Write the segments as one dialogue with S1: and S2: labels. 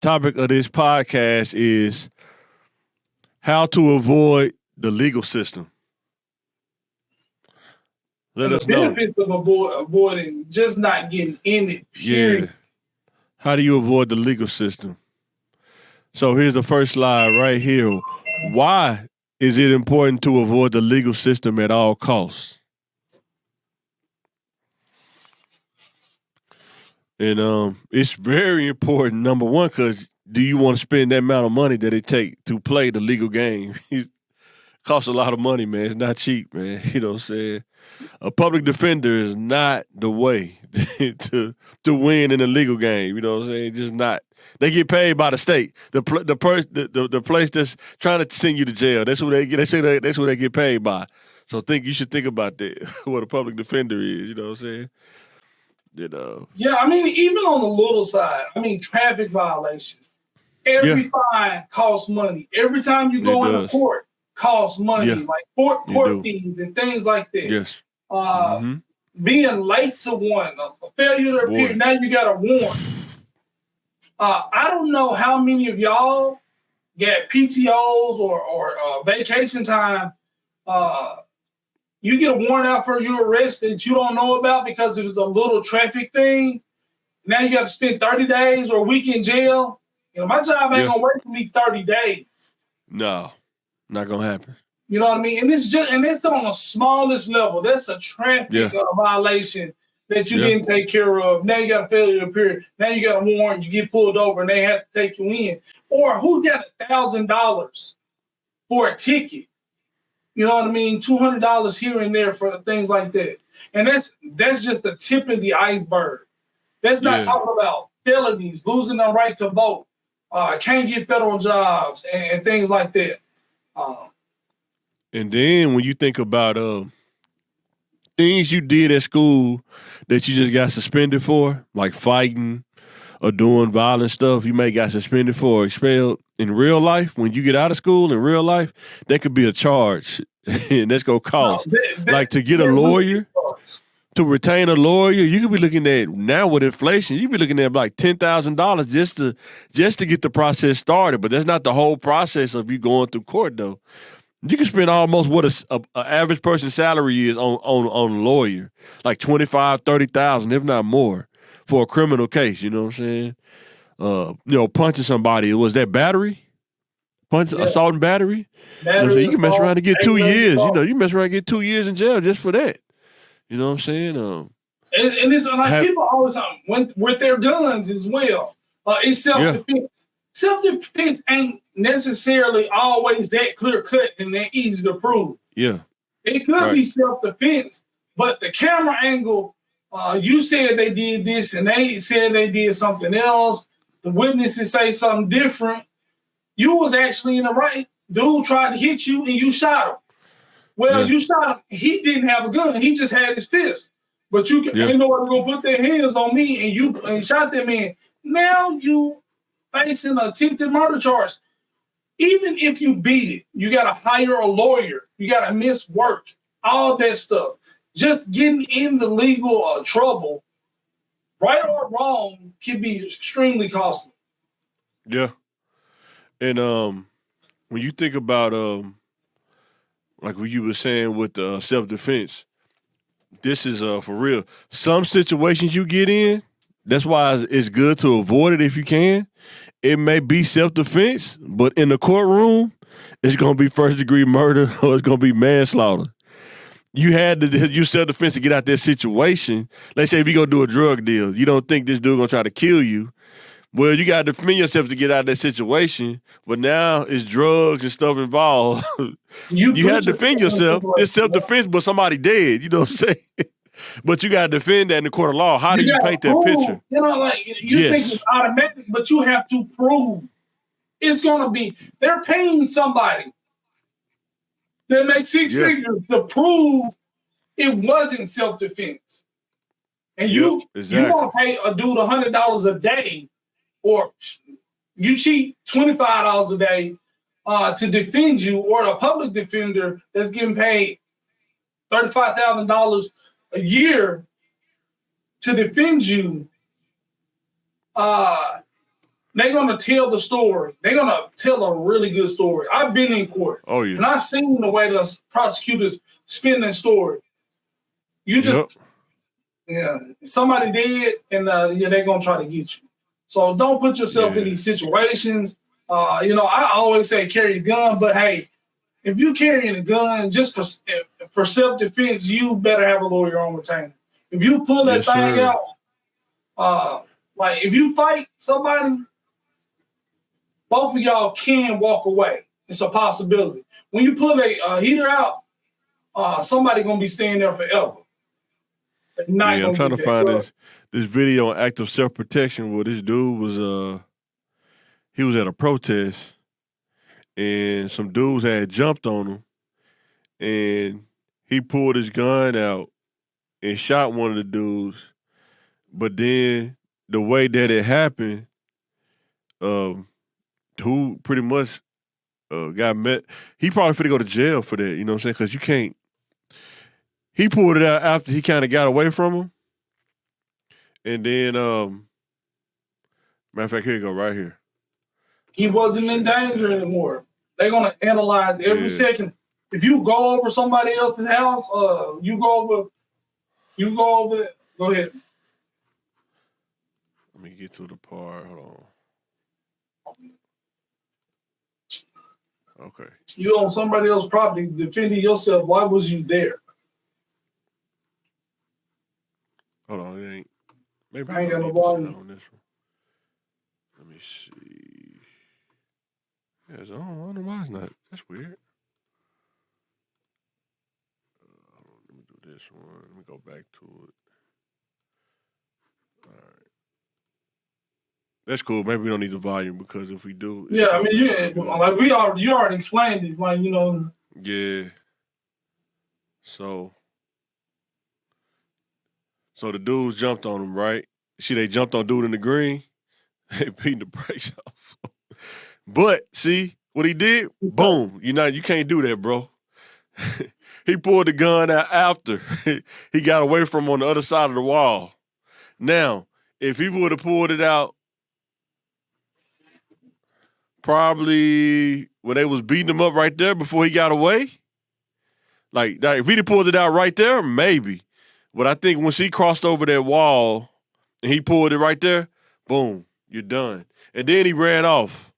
S1: topic of this podcast is how to avoid the legal system. Let
S2: And the
S1: us know.
S2: benefits of avoiding just not getting in it,
S1: Yeah.
S2: period.
S1: How do you avoid the legal system? So here's the first slide right here. Why is it important to avoid the legal system at all costs? And it's very important. Number one, because do you want to spend that amount of money that it take to play the legal game? It costs a lot of money, man. It's not cheap, man. You know what I'm saying? A public defender is not the way to win in a legal game. You know what I'm saying? Just not. They get paid by the state. The place that's trying to send you to jail. That's who they get. They say that's who they get paid by. So you should think about that. What a public defender is. You know what I'm saying? You know.
S2: Yeah, I mean, even on the little side, I mean, traffic violations.
S1: Yeah,
S2: Every fine costs money. Every time you
S1: it
S2: go into
S1: does.
S2: court, costs money,
S1: Yeah,
S2: like court
S1: you
S2: court
S1: do.
S2: fees and things like that.
S1: Yes.
S2: Uh,
S1: Mm-hmm.
S2: being late to one, a failure to appear.
S1: Boy.
S2: Now you got a warrant. I don't know how many of y'all get PTOs or vacation time. You get a warrant out for your arrest that you don't know about because it was a little traffic thing. Now you got to spend 30 days or a week in jail. You know, my job ain't
S1: Yeah.
S2: gonna wait for me 30 days.
S1: No, not gonna happen.
S2: You know what I mean? And it's on the smallest level. That's a traffic violation that you didn't take care of. Now you got a failure to appear. Now you got a warrant. You get pulled over, and they have to take you in. Or who got $1,000 for a ticket? You know what I mean? $200 here and there for things like that. And that's just the tip of the iceberg. That's not talking about felonies, losing the right to vote, can't get federal jobs, and things like that.
S1: And then when you think about things you did at school that you just got suspended for, like fighting or doing violent stuff, you may got suspended for or expelled. In real life, when you get out of school in real life, that could be a charge, and that's gonna cost. Like to get a lawyer, to retain a lawyer, you could be looking at now with inflation, you could be looking at like $10,000 just to get the process started. But that's not the whole process of you going through court, though. You can spend almost what a average person's salary is on a lawyer, like 25, 30,000, if not more, for a criminal case. You know what I'm saying? Punching somebody, was that battery? Assault and battery?
S2: Battery,
S1: you can mess around and get 2 years.
S2: assault.
S1: You mess around and get 2 years in jail just for that. You know what I'm saying?
S2: And it's like people always with their guns as well. It's self-defense.
S1: Yeah.
S2: Self-defense ain't necessarily always that clear-cut and that easy to prove.
S1: Yeah.
S2: It could be self-defense, but the camera angle, you said they did this and they said they did something else. The witnesses say something different. You was actually in the right. Dude tried to hit you and you shot him. Well, you shot him. He didn't have a gun. He just had his fist. But ain't nobody gonna put their hands on me and you shot them in. Now you facing an attempted murder charge. Even if you beat it, you gotta hire a lawyer. You gotta miss work. All that stuff. Just getting in the legal trouble, right or wrong, can be extremely costly.
S1: Yeah. And when you think about like what you were saying with self-defense, this is for real. Some situations you get in, that's why it's good to avoid it if you can. It may be self-defense, but in the courtroom, it's going to be first-degree murder or it's going to be manslaughter. You had to use self-defense to get out that situation. Let's say if you go do a drug deal, you don't think this dude going to try to kill you. Well, you got to defend yourself to get out of that situation, but now it's drugs and stuff involved. You had to defend yourself. It's self-defense, but somebody dead. You know what I'm saying? But you got to defend that in the court of law. How do you paint that picture?
S2: You know, like you think it's automatic, but you have to prove it's going to be. They're paying somebody that makes six figures to prove it wasn't self-defense. And you going to pay a dude $100 a day, or you cheat $25 a day to defend you, or a public defender that's getting paid $35,000 a year to defend you. they're gonna tell the story. They're gonna tell a really good story. I've been in court,
S1: Oh yeah.
S2: and I've seen the way the prosecutors spin that story. You just, yeah, somebody did, and yeah, they're gonna try to get you. So don't put yourself in these situations. You know, I always say carry a gun, but hey, if you carrying a gun just for self-defense, you better have a lawyer on retainer. If you pull that thing out, like if you fight somebody, both of y'all can walk away. It's a possibility. When you pull a heater out, somebody gonna be staying there forever.
S1: Yeah, I'm trying to find this video on active self-protection where this dude was he was at a protest and some dudes had jumped on him and he pulled his gun out and shot one of the dudes. But then the way that it happened, who pretty much got met, he probably finna go to jail for that, you know what I'm saying? Because you can't. He pulled it out after he kind of got away from him. And then, matter of fact, here you go, right here.
S2: He wasn't in danger anymore. They're gonna analyze every second. If you go over somebody else's house, you go over. Go ahead.
S1: Let me get to the part. Hold on. Okay.
S2: You on somebody else's property defending yourself. Why was you there?
S1: Hold on, it ain't. Maybe
S2: I ain't got no volume
S1: on this one. Let me see. Yeah, I don't know why it's not. That's weird. Let me do this one. Let me go back to it. All right. That's cool. Maybe we don't need the volume because if we do,
S2: yeah, I mean, like you already explained it, like you know.
S1: Yeah. So the dudes jumped on him, right? See, they jumped on dude in the green. They beating the brakes off. But see what he did? Boom! You can't do that, bro. He pulled the gun out after he got away from him on the other side of the wall. Now, if he would have pulled it out, probably when they was beating him up right there before he got away, like if he'd have pulled it out right there, maybe. But I think once he crossed over that wall and he pulled it right there, boom, you're done. And then he ran off.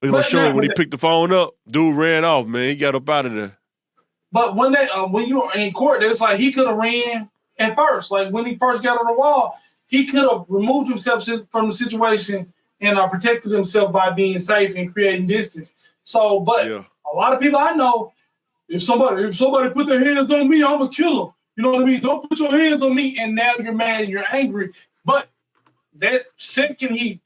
S1: We're gonna show him when he picked the phone up. Dude ran off, man. He got up out of there.
S2: But when you were in court, it's like he could have ran at first. Like when he first got on the wall, he could have removed himself from the situation and protected himself by being safe and creating distance. So, but a lot of people I know, if somebody put their hands on me, I'm gonna kill them. You know what I mean? Don't put your hands on me, and now you're mad and you're angry. But that second he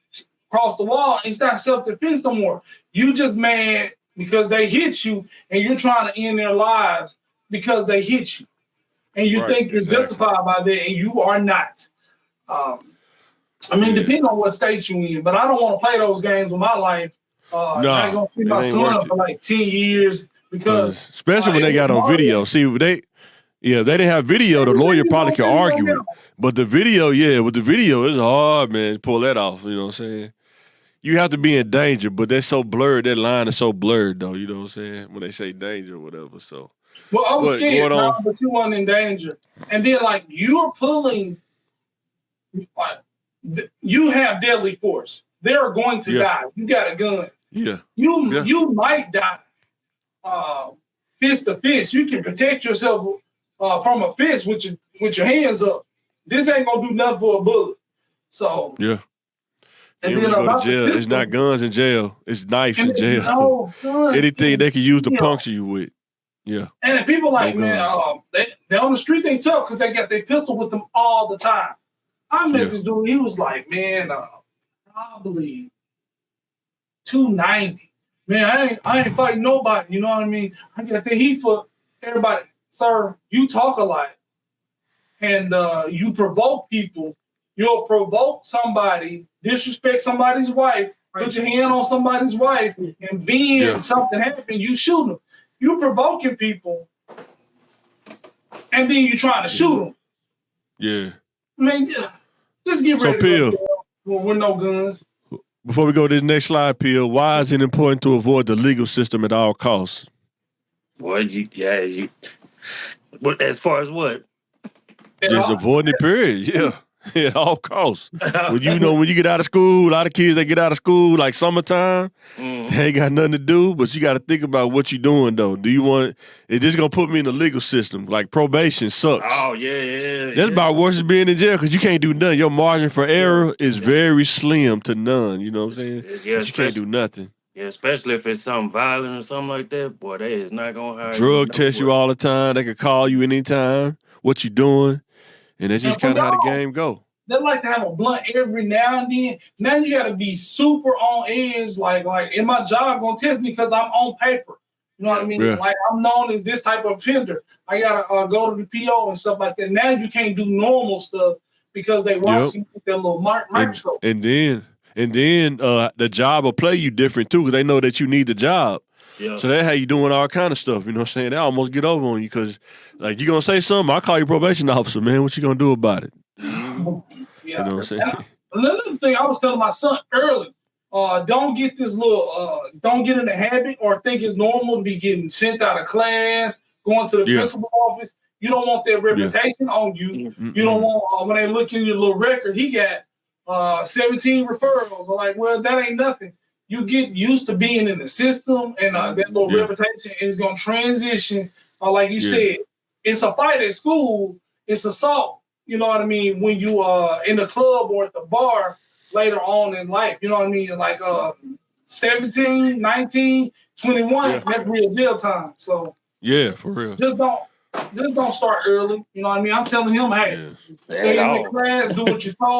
S2: crossed the wall, it's not self-defense no more. You just mad because they hit you, and you're trying to end their lives because they hit you, and you think you're justified by that, and you are not. I mean, depending on what state you in, but I don't want to play those games with my life. I ain't gonna see my son for like 10 years because,
S1: especially when they got on video. See, they didn't have video. The lawyer probably could argue it, but the video, with the video, it's hard, man, to pull that off. You know what I'm saying? You have to be in danger, but that's so blurred. That line is so blurred, though. You know what I'm saying? When they say danger or whatever. So,
S2: well, I was scared, but you weren't in danger. And then, like, you're pulling, like, you have deadly force. They're going to die. You got a gun. You might die fist to fist. You can protect yourself from a fist with your hands up. This ain't gonna do nothing for a bullet. So
S1: and then when you go to jail, it's not guns in jail. It's knives in jail. Anything they can use to puncture you with. Yeah.
S2: And people like, man, they on the street, they tough because they got their pistol with them all the time. I met this dude, he was like, man, probably 290. Man, I ain't fighting nobody, you know what I mean? I got the heat for everybody. Sir, you talk a lot. And you provoke people. You'll provoke somebody, disrespect somebody's wife, put your hand on somebody's wife, and then something happens, you shoot them. You provoking people, and then you trying to shoot them.
S1: Yeah.
S2: I mean, just get ready to go with no guns.
S1: Before we go to the next slide, Peel, why is it important to avoid the legal system at all costs?
S3: Boy, What, as far as what?
S1: Just avoiding it, period. Yeah. At all costs. When you get out of school, a lot of kids that get out of school, like summertime, they ain't got nothing to do, but you got to think about what you're doing, though. Do you want it's just going to put me in the legal system. Like probation sucks.
S3: Oh, yeah.
S1: That's about worse than being in jail because you can't do nothing. Your margin for error is very slim to none. You know what I'm saying?
S3: Yeah,
S1: you can't do nothing.
S3: Yeah, especially if it's something violent or something like that. Boy, they is not going to hire
S1: Drug test you all the time. They can call you anytime. What you doing? And that's just kind of how the game go.
S2: They like to have a blunt every now and then. Now you got to be super on edge. Like in my job, gonna test me because I'm on paper. You know what I mean?
S1: Yeah.
S2: Like I'm known as this type of offender. I gotta go to the PO and stuff like that. Now you can't do normal stuff because they watch you with their little microscope.
S1: And then the job will play you different too because they know that you need the job.
S3: Yeah.
S1: So that's how you doing all kind of stuff. You know what I'm saying? They almost get over on you because like you gonna say something, I'll call you probation officer, man. What you gonna do about it?
S2: Yeah.
S1: You know what I'm saying?
S2: Another thing I was telling my son early, don't get this don't get in the habit or think it's normal to be getting sent out of class, going to the principal office. You don't want their reputation on you.
S3: Mm-hmm.
S2: You don't want, when they look in your little record, he got 17 referrals. I'm like, well, that ain't nothing. You get used to being in the system and that little reputation is going to transition. Like you said, it's a fight at school. It's assault. You know what I mean? When you in the club or at the bar later on in life, you know what I mean? Like 17, 19, 21, that's real jail time. So
S1: yeah, for real.
S2: Just don't start early. You know what I mean? I'm telling him, hey, stay in the class, do what you're told.